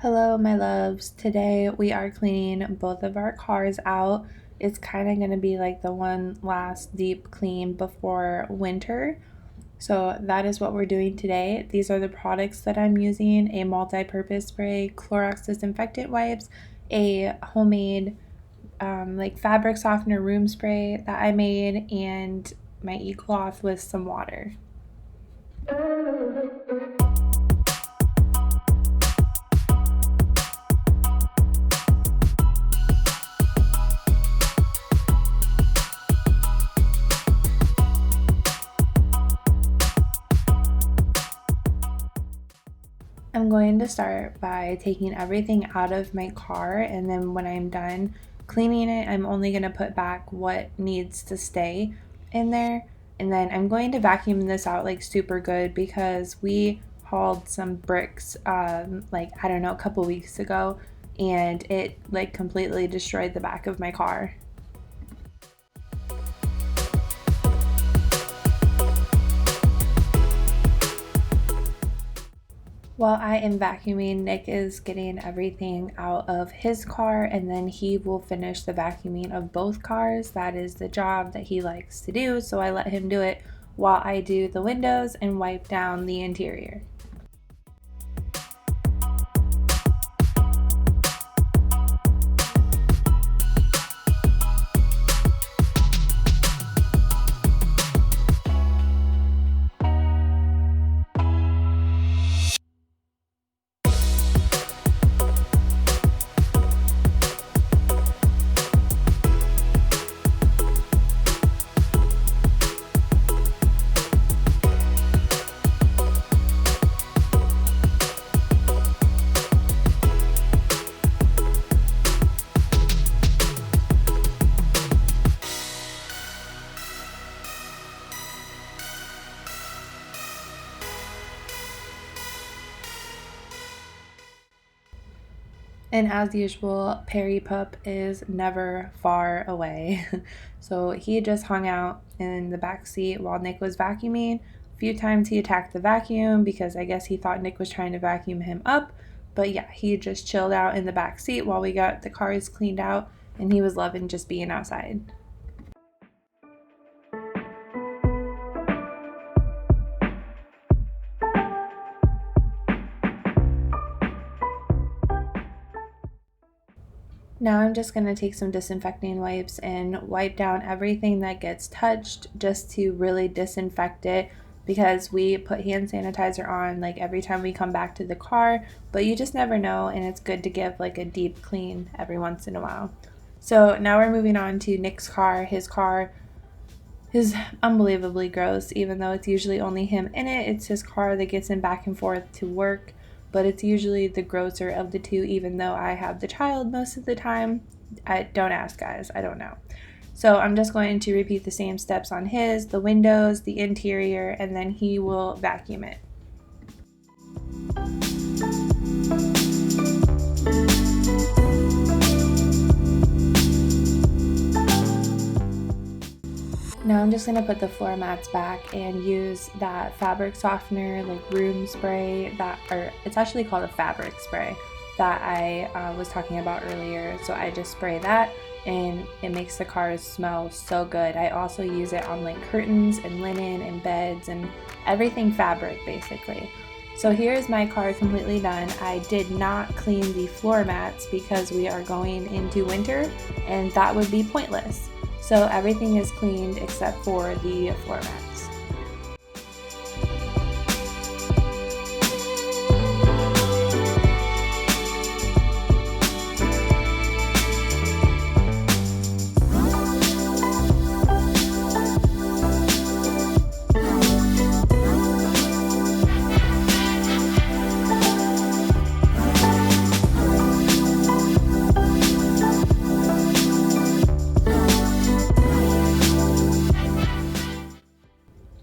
Hello, my loves. Today we are cleaning both of our cars out. It's kind of going to be like the one last deep clean before winter. So that is what we're doing today. These are the products that I'm using: a multi-purpose spray, Clorox disinfectant wipes, a homemade like fabric softener room spray that I made, and my e-cloth with some water. I'm going to start by taking everything out of my car, and then when I'm done cleaning it, I'm only going to put back what needs to stay in there. And then I'm going to vacuum this out like super good because we hauled some bricks like I don't know, a couple weeks ago, and it like completely destroyed the back of my car. While I am vacuuming, Nick is getting everything out of his car, and then he will finish the vacuuming of both cars. That is the job that he likes to do, so I let him do it while I do the windows and wipe down the interior. And as usual, Perry Pup is never far away. So he just hung out in the back seat while Nick was vacuuming. A few times he attacked the vacuum because I guess he thought Nick was trying to vacuum him up. But yeah, he just chilled out in the back seat while we got the cars cleaned out, and he was loving just being outside. Now I'm just going to take some disinfecting wipes and wipe down everything that gets touched just to really disinfect it, because we put hand sanitizer on like every time we come back to the car, but you just never know, and it's good to give like a deep clean every once in a while. So now we're moving on to Nick's car. His car is unbelievably gross, even though it's usually only him in it. It's his car that gets him back and forth to work, but it's usually the grosser of the two, even though I have the child most of the time. Don't ask, guys, I don't know. So I'm just going to repeat the same steps on his, the windows, the interior, and then he will vacuum it. Now I'm just going to put the floor mats back and use that fabric softener, like room spray, or it's actually called a fabric spray that I was talking about earlier. So I just spray that and it makes the cars smell so good. I also use it on like curtains and linen and beds and everything fabric basically. So here's my car completely done. I did not clean the floor mats because we are going into winter and that would be pointless. So everything is cleaned except for the floor mats.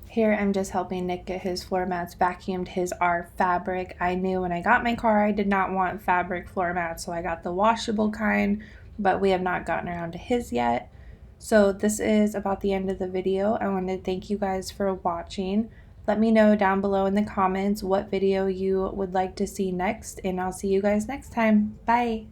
Here I'm just helping Nick get his floor mats vacuumed. His are fabric. I knew when I got my car I did not want fabric floor mats, so I got the washable kind, but we have not gotten around to his yet. So this is about the end of the video. I want to thank you guys for watching. Let me know down below in the comments what video you would like to see next, and I'll see you guys next time. Bye!